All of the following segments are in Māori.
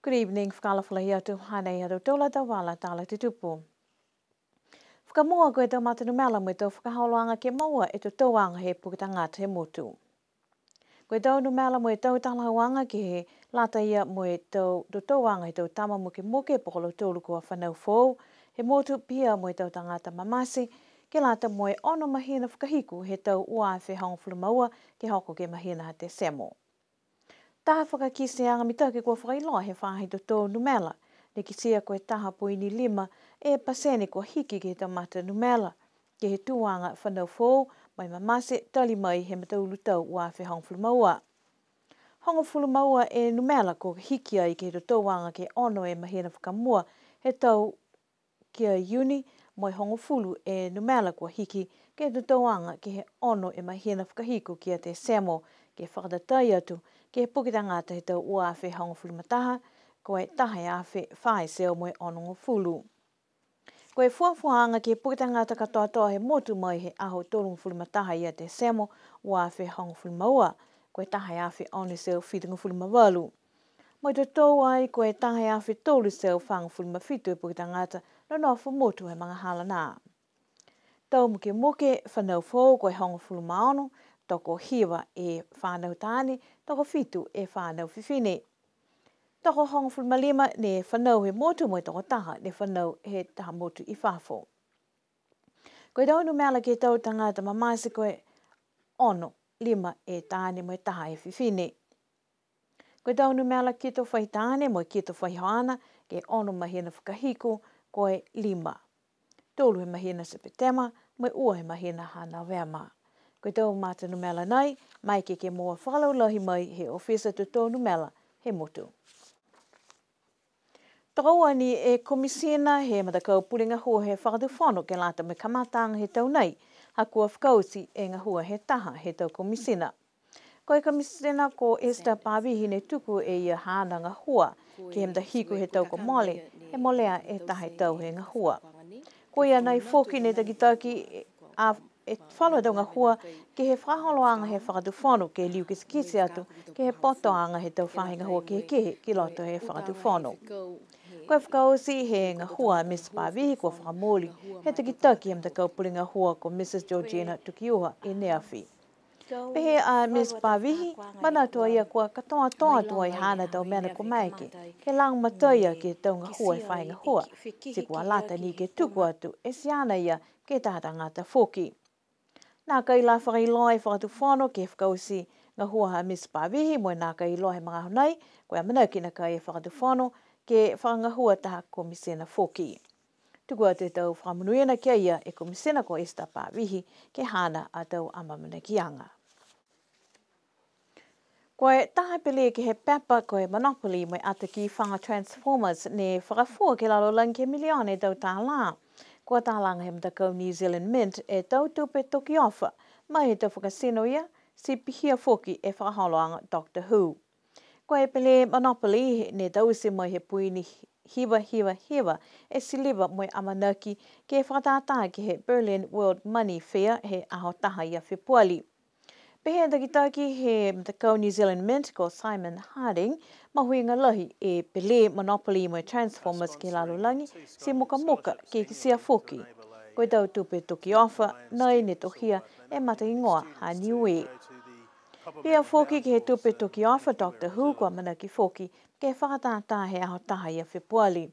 Good evening, whakalawhalahi atu hanei atu tola tawala tala te tupu. Whakamua koe tau matanu mela mo tau whakahaoloanga ke maua e tau tauanga he pukitangata he motu. Koe tau nu mela mo tau talahauanga ke he lata ia mo tau tauanga he tau tama muke pokolo tolu kua whanau fōu, he motu pia mo tau tangata mamasi, ke lata mo ono mahina whakahiku he tau ua whi hongfulu maua ke hoko ke mahina ha te semo. Taha whakakisi anga mitake kua whakailoa he whahi tō numela, ne ki sia koe taha poini 5 e pasene kua hiki ke tau mata numela, ke he tuanga whanau fōu, mai mamase tali mai he mataulu tau ua whi hongfulu maua. Hongfulu maua e numela ko hiki ai ke tauanga ke ono e mahina whakamua he tau kia uni, moi hongofulu e numela kua hiki ke tauanga ke he ono e mahina whakahiku kia te semo ke whakatatai atu, ke he pukitangata he tau ua awhi hongofulu mataha, ko e taha e awhi whae seo moe ono ngofulu. Ko e fuafuanga ke pukitangata katoa he motu mai he aho tolu ngofulu mataha ia te semo ua awhi hongofulu maua, ko e taha e awhi ono seo whitu ngofulu mawalu. Moi te tau ai ko e taha e awhi tolu seo whangofulu mawhitu e pukitangata no nofu motu he mga hala nā. Tau muke whanau fōu ko e hongofulu maono, toko hiwa e whanau tāne, toko whitu e whanau whiwhine. Toko hongofulu malima ne whanau he motu mo toko taha ne whanau he taha motu I whafo. Ko e taunu mela ke tau tangata mamasi ko e ono 5 e tāne mo taha e whiwhine. Ko e taunu mela ki to whai tāne mo ki to whai hoana ke ono mahina whakahiku ko e 5. Tolu he mahina Sepetema, mo ua he mahina hana wema. Ko tau matanu mela nei, mai ke moa whakalaulahi mai he ofisa tu tonu mela he motu. Takaua ni e komisina he matakau puringa hua he whakatuwhono ke lata me kamatanga he tau nei, hakua whakausi e ngā hua he taha he tau komisina. Ko e komisina ko Esther Pavihi ne tuku e ia hana ngā hua, ke he mtahiku he tau ko mole, he molea e taha he tau he ngā hua. Ko ia nei whoki ne takitaki e whalua tau ngā hua ke he whaholoanga he whakatuwhono ke liu kisikisi atu ke he potoanga he tau whahinga hua ke kehe ki loto he whakatuwhono. Ko e whakausi he ngā hua Miss Pavihi ko whakamoli he takitaki he mtakau puringa hua ko Mrs. Georgina Tukiuha I Neafi. Pehe a Miss Pavihi, mana tua ia kua katoa tua I hana tau mena ko maike, ke lang mataia ke tau ngā hua e whahinga hua, si kua lata ni ke tuku atu e siana ia ke tahata ngata whoki. Nā kai la whakailoa e whakatuwhono ke whakausi ngā hua ha Miss Pavihi mo nā kai loa he mga honai, ko e manaki na kai e whakatuwhono ke whakangahua taha komisena whoki. Tuku atu tau whakamunuina kia ia e komisena ko Esther Pavihi ke hana a tau amamana kianga. Ko e taha pele ke he pepa ko e Monopoly mai ata ki whanga Transformers ne whakafua ke lalo lang ke milione tau tālā. Ko tālanga he mtakau New Zealand Mint e tau tupe toki ofa, mai he tau whakasino ia, si pihia whoki e whakaholoanga Doctor Who. Ko e pele Monopoly ne tau se mai he puini hiwa e siliva moi amanaki ke whakatata ke he Berlin World Money Fair he aho taha ia Februari. Pehe takitaki he mtakau New Zealand Mint ko Simon Harding mahui ngā lahi e pele Monopoly moi Transformers ke lalolangi si moka ke kisia whoki. Ko e tau tupe toki ofa nai ne tohia e mata ingoa ha Niue. Pea whoki ke he tupe toki ofa Doctor Who kua manaki whoki ke whakatata he aho taha ia Februari.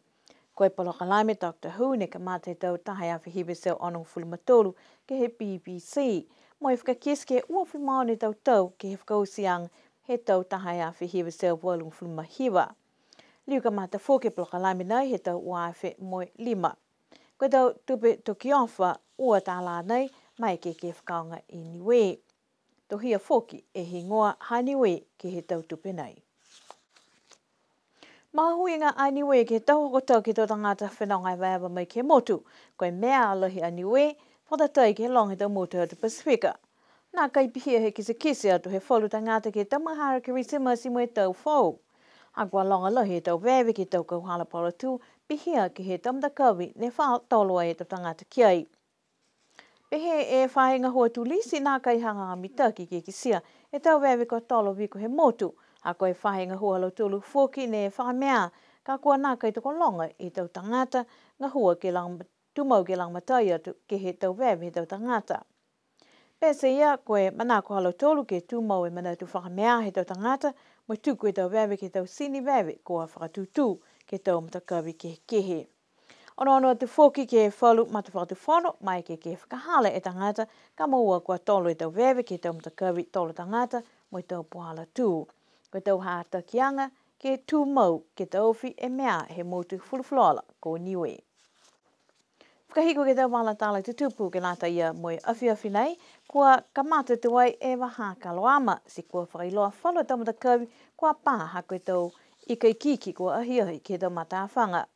Ko e palokalame Doctor Who ne ka mata he tau taha ia whihiwe seo onong fulumatolu ke he BBC. Mo e whakakis ke uawhi maone tau ke he whakausiang he tau taha ia whihiwe seo walung fulumahiwa. Liu ka mata whoki palokalame nei he tau uawhi moi 5. Ko tau tupe toki ofa ua tālā nei mai ke whakaonga I Niue. Tohia whoki e hingoa ha Niue ke he tau tupe nei. Mahuinga a Niue ke tau hokotau ki tau tangata whenonga waewa mai ke motu, ko e mea alohi a Niue, whatatai ke long he tau motu atu Pasifika. Nā kai pihia he kisi atu he wholu tangata ke tau mahara ke risima si mo e tau whou. Agua longa lohi he tau waewa ke tau kauhala pala tu, pihia ke he tamdakawi ne wha toloa e tau tangata kiai. Pehe e whahinga hua tu lisi nā kai hanga mitaki ke kisia e tau waewa ko tolo wiko he motu, A koe whahe hua lo tolu foki ne whakamea ka kua nā kai toko longa I tau tangata ngā hua ke lang tumau ke lang matai atu ke he tau vewe he tau tangata. Pese ia koe mana ko halo tolu ke tumau mana tu whakamea he tau tangata mo tuku tau vewe ke tau sini vewe koa whakatutu ke tau matakawi ke kehe. Ono te foki ke whalu matu whakatu mai ke whakahale e tangata ka maua kua tolo tau vewe ke tau matakawi tolo tangata mo tau pohala tū. Ko tau hata kianga ke tumau ke tau ofi e mea he motu fulufloala ko niue. Whakahiko ke tau wala tala te tupu ke nata ia moe awhi nei, kua kamata te wai e waha ka loama si kua whakailoa whalo tau matakawi kua paha koe tau ika kiki kua ahiahi ke tau matawhanga.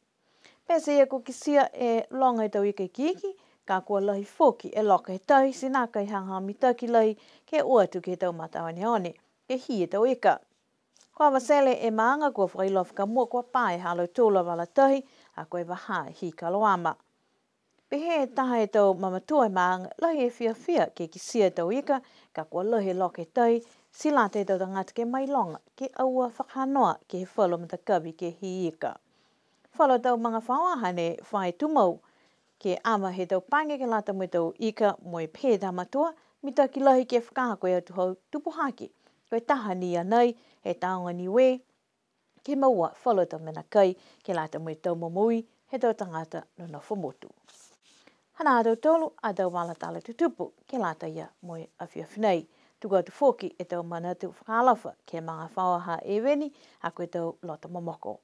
Pese ia ko kisia e longa e tau ika kiki, ka kua lahi foki e loka he tahi sina kai hanga mitaki lahi ke uatu ke tau matawanione, ke hi e tau ika. Kua wasele e maanga kua whakailoa whakamua kua pae halo tūla wala tahi a koe waha hi ka loama. Pehe taha e tau mamatua e maanga lahi e whia ke kisia tau ika ka kua lahi loka he tahi sila te tau tangata ke mailonga ke aua whakanoa ke he whalo matakawi ke hi ika. Whalo tau mga whawahane whai tumau ke ama he tau pange ke lata mo tau ika mo e pē tamatua mitaki lahi ke whakaha koe atu hau tupuhaki. Koe taha ni anei he taonga niwe ke maua whalo tau mena kai ke lata mo tau momui he tau tangata no na whamotu. Hana atau tolu atau wala tala tutupu ke lata ia mo e awhi nei. Tuku atu foki e tau mana tu whakalawa ke mga whawaha e weni a koe tau lota momoko.